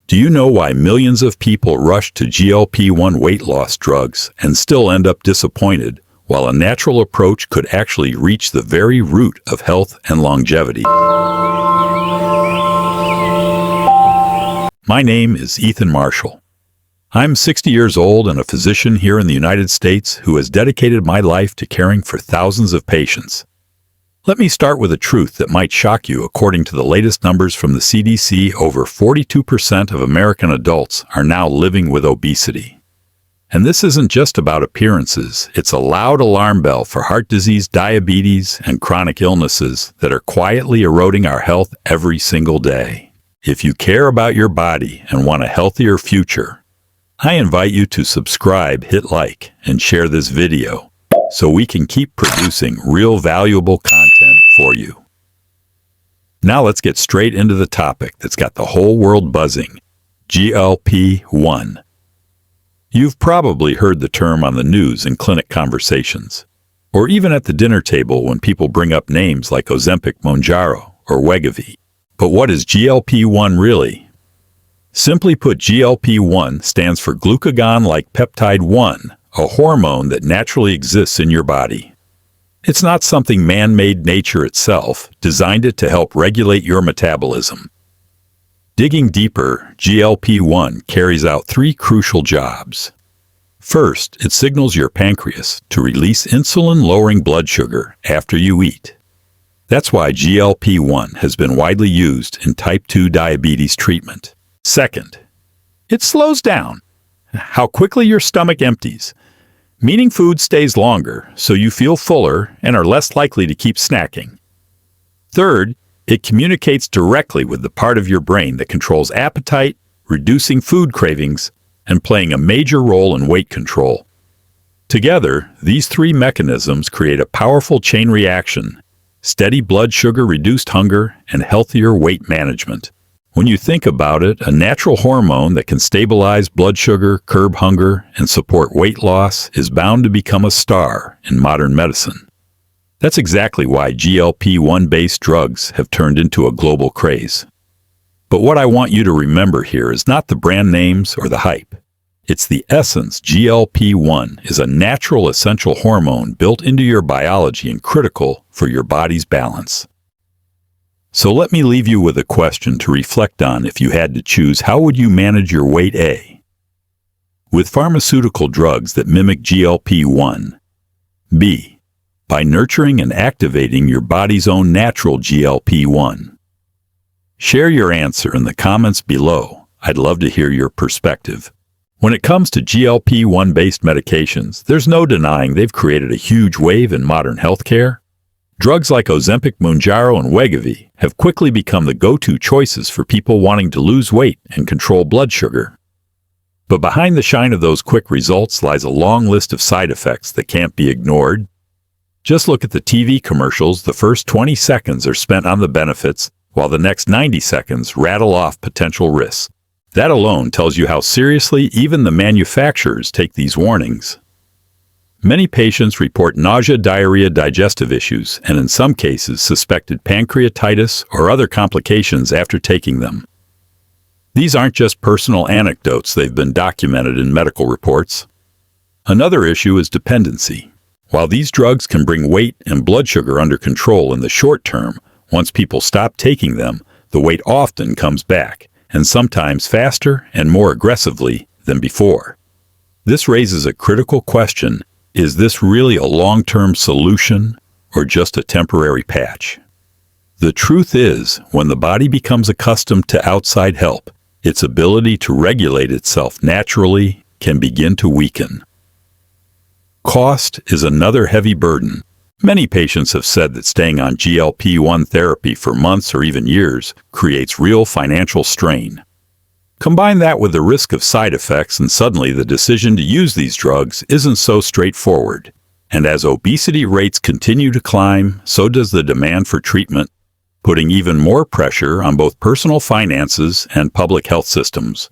Do you know why millions of people rush to GLP-1 weight loss drugs and still end up disappointed, while a natural approach could actually reach the very root of health and longevity? My name is Ethan Marshall. I'm 60 years old and a physician here in the United States who has dedicated my life to caring for thousands of patients. Let me start with a truth that might shock you. According to the latest numbers from the CDC, over 42% of American adults are now living with obesity. And this isn't just about appearances. It's a loud alarm bell for heart disease, diabetes, and chronic illnesses that are quietly eroding our health every single day. If you care about your body and want a healthier future, I invite you to subscribe, hit like, and share this video so we can keep producing real valuable content for you. Now let's get straight into the topic that's got the whole world buzzing: GLP-1. You've probably heard the term on the news in clinic conversations, or even at the dinner table when people bring up names like Ozempic, Mounjaro, or Wegovy. But what is GLP-1 really? Simply put, GLP-1 stands for glucagon-like peptide 1, a hormone that naturally exists in your body. It's not something man-made. Nature itself designed it to help regulate your metabolism. Digging deeper, GLP-1 carries out three crucial jobs. First, it signals your pancreas to release insulin-lowering blood sugar after you eat. That's why GLP-1 has been widely used in type 2 diabetes treatment. Second, it slows down how quickly your stomach empties, meaning food stays longer so you feel fuller and are less likely to keep snacking. Third, it communicates directly with the part of your brain that controls appetite, reducing food cravings, and playing a major role in weight control. Together, these three mechanisms create a powerful chain reaction: steady blood sugar, reduced hunger, and healthier weight management. When you think about it, a natural hormone that can stabilize blood sugar, curb hunger, and support weight loss is bound to become a star in modern medicine. That's exactly why GLP-1-based drugs have turned into a global craze. But what I want you to remember here is not the brand names or the hype. It's the essence. GLP-1 is a natural essential hormone built into your biology and critical for your body's balance. So let me leave you with a question to reflect on. If you had to choose, how would you manage your weight? A. With pharmaceutical drugs that mimic GLP-1. B. By nurturing and activating your body's own natural GLP-1. Share your answer in the comments below. I'd love to hear your perspective. When it comes to GLP-1-based medications, there's no denying they've created a huge wave in modern healthcare. Drugs like Ozempic, Mounjaro, and Wegovy have quickly become the go-to choices for people wanting to lose weight and control blood sugar. But behind the shine of those quick results lies a long list of side effects that can't be ignored. Just look at the TV commercials. The first 20 seconds are spent on the benefits, while the next 90 seconds rattle off potential risks. That alone tells you how seriously even the manufacturers take these warnings. Many patients report nausea, diarrhea, digestive issues, and in some cases suspected pancreatitis or other complications after taking them. These aren't just personal anecdotes, they've been documented in medical reports. Another issue is dependency. While these drugs can bring weight and blood sugar under control in the short term, once people stop taking them, the weight often comes back, and sometimes faster and more aggressively than before. This raises a critical question. Is this really a long-term solution or just a temporary patch? The truth is, when the body becomes accustomed to outside help, its ability to regulate itself naturally can begin to weaken. Cost is another heavy burden. Many patients have said that staying on GLP-1 therapy for months or even years creates real financial strain. Combine that with the risk of side effects, and suddenly the decision to use these drugs isn't so straightforward. And as obesity rates continue to climb, so does the demand for treatment, putting even more pressure on both personal finances and public health systems.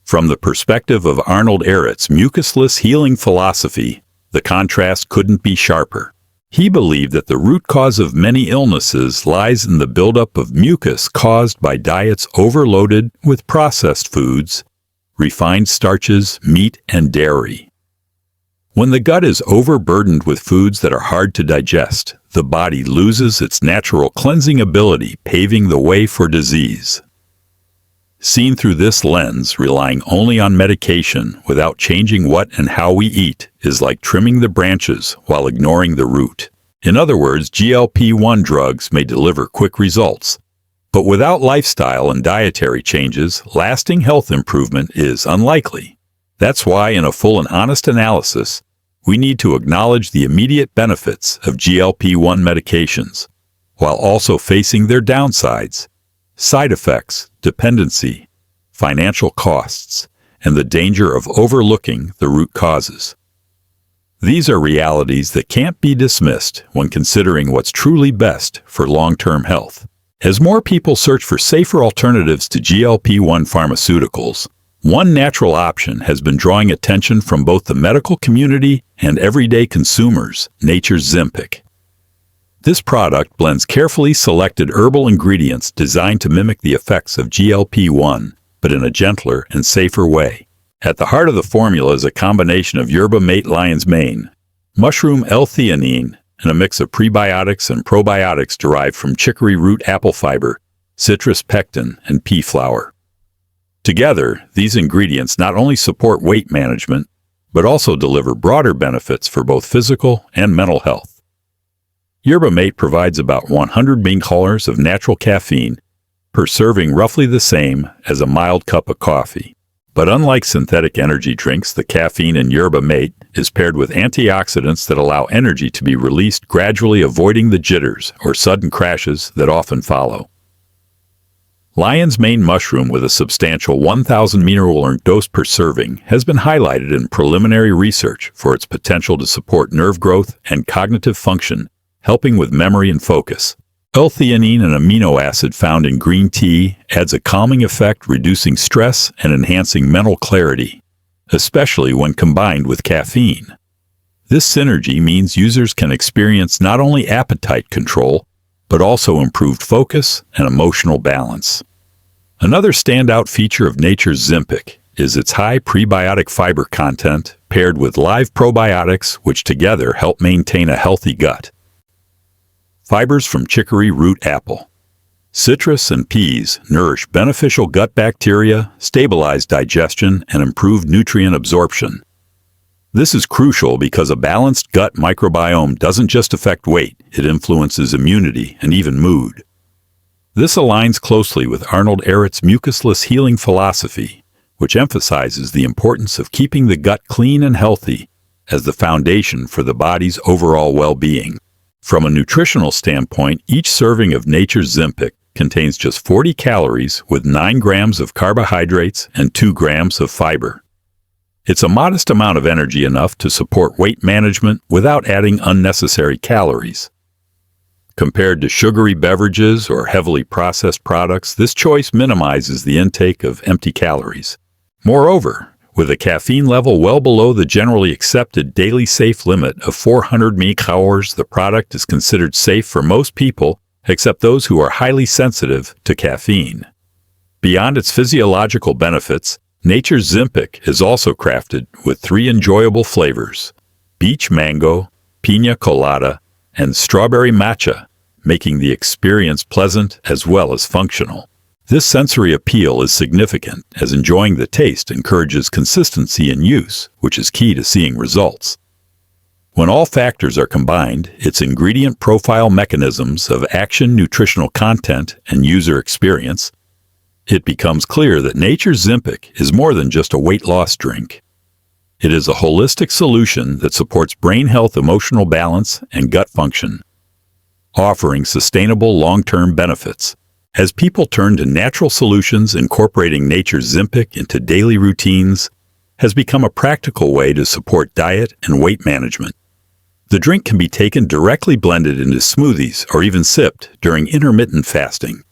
From the perspective of Arnold Ehret's mucusless healing philosophy, the contrast couldn't be sharper. He believed that the root cause of many illnesses lies in the buildup of mucus caused by diets overloaded with processed foods, refined starches, meat, and dairy. When the gut is overburdened with foods that are hard to digest, the body loses its natural cleansing ability, paving the way for disease. Seen through this lens, relying only on medication without changing what and how we eat is like trimming the branches while ignoring the root. In other words, GLP-1 drugs may deliver quick results, but without lifestyle and dietary changes, lasting health improvement is unlikely. That's why, in a full and honest analysis, we need to acknowledge the immediate benefits of GLP-1 medications, while also facing their downsides, side effects, dependency, financial costs, and the danger of overlooking the root causes. These are realities that can't be dismissed when considering what's truly best for long-term health. As more people search for safer alternatives to GLP-1 pharmaceuticals, one natural option has been drawing attention from both the medical community and everyday consumers: Nature Zempic. This product blends carefully selected herbal ingredients designed to mimic the effects of GLP-1, but in a gentler and safer way. At the heart of the formula is a combination of yerba mate lion's mane, mushroom L-theanine, and a mix of prebiotics and probiotics derived from chicory root apple fiber, citrus pectin, and pea flower. Together, these ingredients not only support weight management, but also deliver broader benefits for both physical and mental health. Yerba mate provides about 100 mg of natural caffeine, per serving roughly the same as a mild cup of coffee. But unlike synthetic energy drinks, the caffeine in yerba mate is paired with antioxidants that allow energy to be released, gradually avoiding the jitters or sudden crashes that often follow. Lion's mane mushroom, with a substantial 1,000 millimolar dose per serving, has been highlighted in preliminary research for its potential to support nerve growth and cognitive function, helping with memory and focus. L-theanine, an amino acid found in green tea, adds a calming effect, reducing stress and enhancing mental clarity, especially when combined with caffeine. This synergy means users can experience not only appetite control, but also improved focus and emotional balance. Another standout feature of Nature Zempic is its high prebiotic fiber content paired with live probiotics, which together help maintain a healthy gut. Fibers from chicory root apple, citrus, and peas nourish beneficial gut bacteria, stabilize digestion, and improve nutrient absorption. This is crucial because a balanced gut microbiome doesn't just affect weight, it influences immunity and even mood. This aligns closely with Arnold Ehret's mucusless healing philosophy, which emphasizes the importance of keeping the gut clean and healthy as the foundation for the body's overall well-being. From a nutritional standpoint, each serving of Nature Zempic contains just 40 calories with 9 grams of carbohydrates and 2 grams of fiber. It's a modest amount of energy, enough to support weight management without adding unnecessary calories. Compared to sugary beverages or heavily processed products, this choice minimizes the intake of empty calories. Moreover, with a caffeine level well below the generally accepted daily safe limit of 400 mg, the product is considered safe for most people, except those who are highly sensitive to caffeine. Beyond its physiological benefits, Nature Zempic is also crafted with 3 enjoyable flavors: beach mango, piña colada, and strawberry matcha, making the experience pleasant as well as functional. This sensory appeal is significant, as enjoying the taste encourages consistency in use, which is key to seeing results. When all factors are combined, its ingredient profile, mechanisms of action, nutritional content, and user experience, it becomes clear that Nature Zempic is more than just a weight loss drink. It is a holistic solution that supports brain health, emotional balance, and gut function, offering sustainable long-term benefits. As people turn to natural solutions, incorporating Nature Zempic into daily routines has become a practical way to support diet and weight management. The drink can be taken directly, blended into smoothies, or even sipped during intermittent fasting.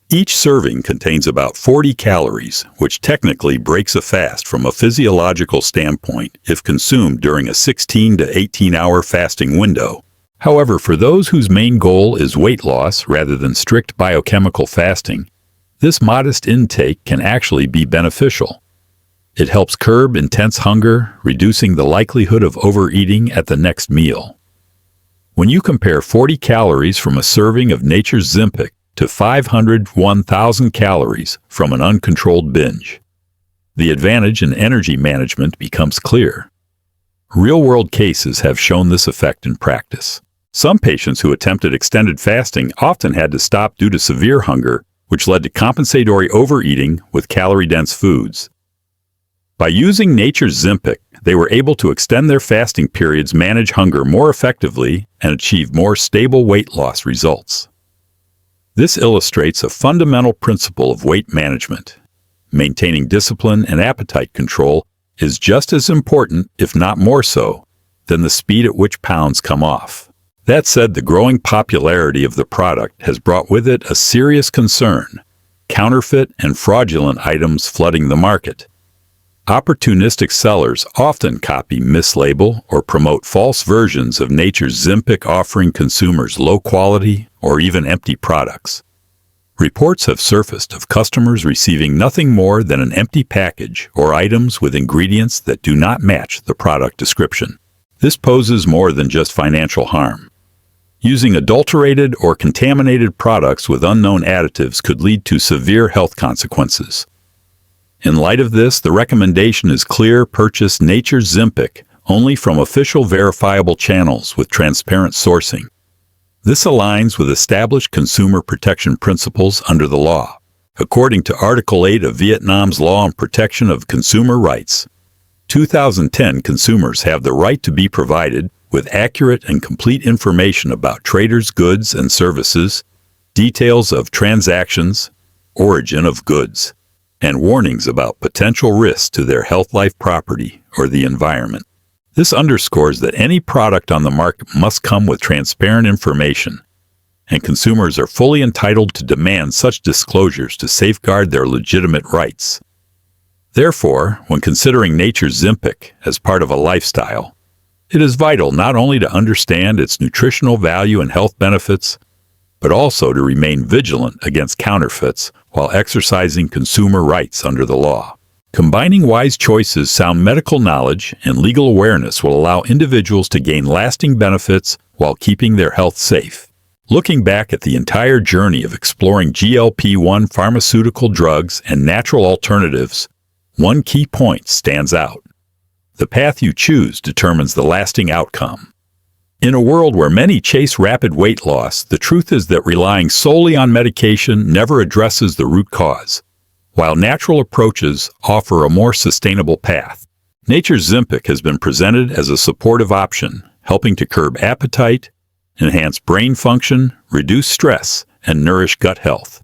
Each serving contains about 40 calories, which technically breaks a fast from a physiological standpoint if consumed during a 16 to 18-hour fasting window. However, for those whose main goal is weight loss rather than strict biochemical fasting, this modest intake can actually be beneficial. It helps curb intense hunger, reducing the likelihood of overeating at the next meal. When you compare 40 calories from a serving of Nature Zempic to 1,000 calories from an uncontrolled binge, the advantage in energy management becomes clear. Real-world cases have shown this effect in practice. Some patients who attempted extended fasting often had to stop due to severe hunger, which led to compensatory overeating with calorie-dense foods. By using Nature Zempic, they were able to extend their fasting periods, manage hunger more effectively, and achieve more stable weight loss results. This illustrates a fundamental principle of weight management. Maintaining discipline and appetite control is just as important, if not more so, than the speed at which pounds come off. That said, the growing popularity of the product has brought with it a serious concern: counterfeit and fraudulent items flooding the market. Opportunistic sellers often copy, mislabel, or promote false versions of Nature Zempic, offering consumers low-quality or even empty products. Reports have surfaced of customers receiving nothing more than an empty package or items with ingredients that do not match the product description. This poses more than just financial harm. Using adulterated or contaminated products with unknown additives could lead to severe health consequences. In light of this, the recommendation is clear: purchase Nature Zempic only from official verifiable channels with transparent sourcing. This aligns with established consumer protection principles under the law. According to Article 8 of Vietnam's Law on Protection of Consumer Rights, 2010, consumers have the right to be provided with accurate and complete information about traders' goods and services, details of transactions, origin of goods, and warnings about potential risks to their health, life, property, or the environment. This underscores that any product on the market must come with transparent information, and consumers are fully entitled to demand such disclosures to safeguard their legitimate rights. Therefore, when considering Nature Zempic as part of a lifestyle, it is vital not only to understand its nutritional value and health benefits, but also to remain vigilant against counterfeits while exercising consumer rights under the law. Combining wise choices, sound medical knowledge, and legal awareness will allow individuals to gain lasting benefits while keeping their health safe. Looking back at the entire journey of exploring GLP-1 pharmaceutical drugs and natural alternatives, one key point stands out: the path you choose determines the lasting outcome. In a world where many chase rapid weight loss, the truth is that relying solely on medication never addresses the root cause, while natural approaches offer a more sustainable path. Nature Zempic has been presented as a supportive option, helping to curb appetite, enhance brain function, reduce stress, and nourish gut health.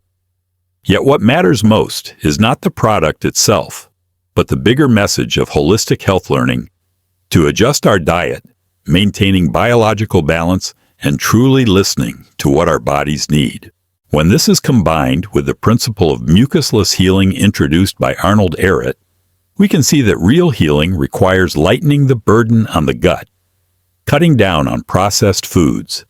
Yet what matters most is not the product itself, but the bigger message of holistic health: learning to adjust our diet, maintaining biological balance, and truly listening to what our bodies need. When this is combined with the principle of mucusless healing introduced by Arnold Ehret, we can see that real healing requires lightening the burden on the gut, cutting down on processed foods,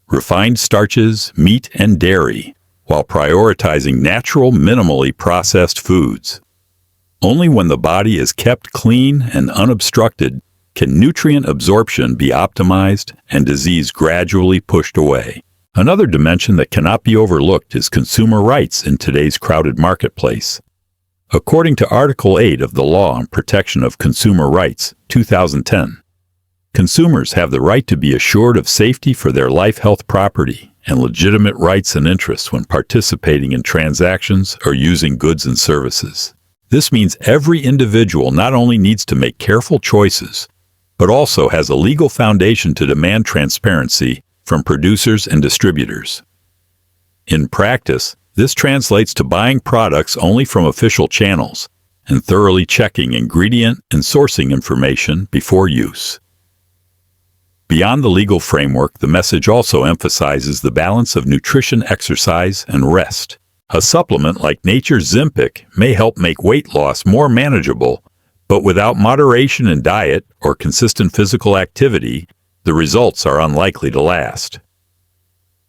refined starches, meat, and dairy, while prioritizing natural, minimally processed foods. Only when the body is kept clean and unobstructed can nutrient absorption be optimized and disease gradually pushed away. Another dimension that cannot be overlooked is consumer rights in today's crowded marketplace. According to Article 8 of the Law on Protection of Consumer Rights, 2010, consumers have the right to be assured of safety for their life, health, property, and legitimate rights and interests when participating in transactions or using goods and services. This means every individual not only needs to make careful choices, but also has a legal foundation to demand transparency from producers and distributors. In practice, this translates to buying products only from official channels and thoroughly checking ingredient and sourcing information before use. Beyond the legal framework, the message also emphasizes the balance of nutrition, exercise, and rest. A supplement like Nature Zempic may help make weight loss more manageable, but without moderation in diet or consistent physical activity, the results are unlikely to last.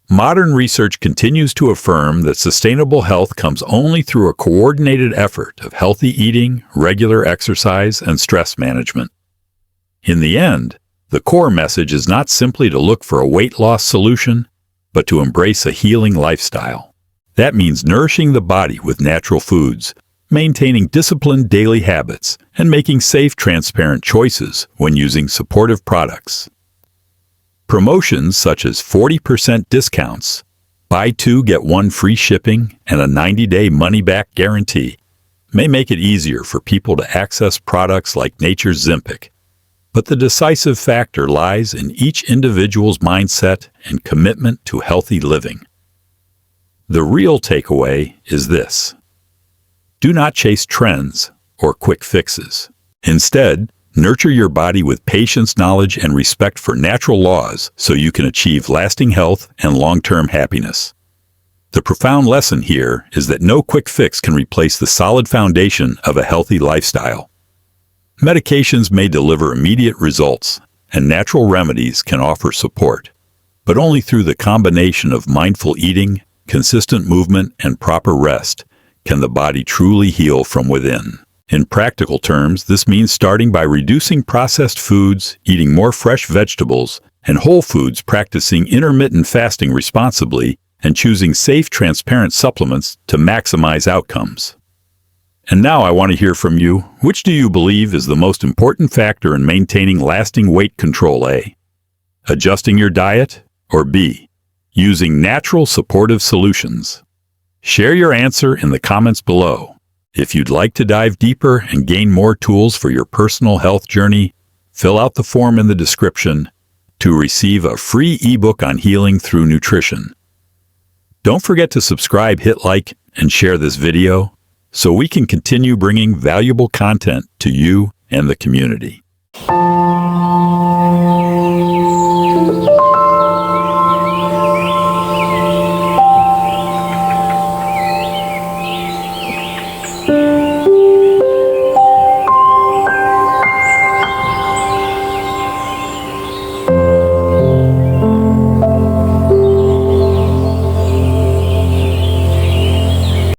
Modern research continues to affirm that sustainable health comes only through a coordinated effort of healthy eating, regular exercise, and stress management. In the end, the core message is not simply to look for a weight loss solution, but to embrace a healing lifestyle. That means nourishing the body with natural foods, maintaining disciplined daily habits, and making safe, transparent choices when using supportive products. Promotions such as 40% discounts, buy 2 get 1 free shipping, and a 90-day money-back guarantee may make it easier for people to access products like Nature Zempic. But the decisive factor lies in each individual's mindset and commitment to healthy living. The real takeaway is this: do not chase trends or quick fixes. Instead, nurture your body with patience, knowledge, and respect for natural laws so you can achieve lasting health and long-term happiness. The profound lesson here is that no quick fix can replace the solid foundation of a healthy lifestyle. Medications may deliver immediate results, and natural remedies can offer support, but only through the combination of mindful eating, consistent movement, and proper rest can the body truly heal from within. In practical terms, this means starting by reducing processed foods, eating more fresh vegetables and whole foods, practicing intermittent fasting responsibly, and choosing safe, transparent supplements to maximize outcomes. And now I want to hear from you. Which do you believe is the most important factor in maintaining lasting weight control? A, adjusting your diet, or B, using natural supportive solutions? Share your answer in the comments below. If you'd like to dive deeper and gain more tools for your personal health journey, fill out the form in the description to receive a free ebook on healing through nutrition. Don't forget to subscribe, hit like, and share this video so we can continue bringing valuable content to you and the community.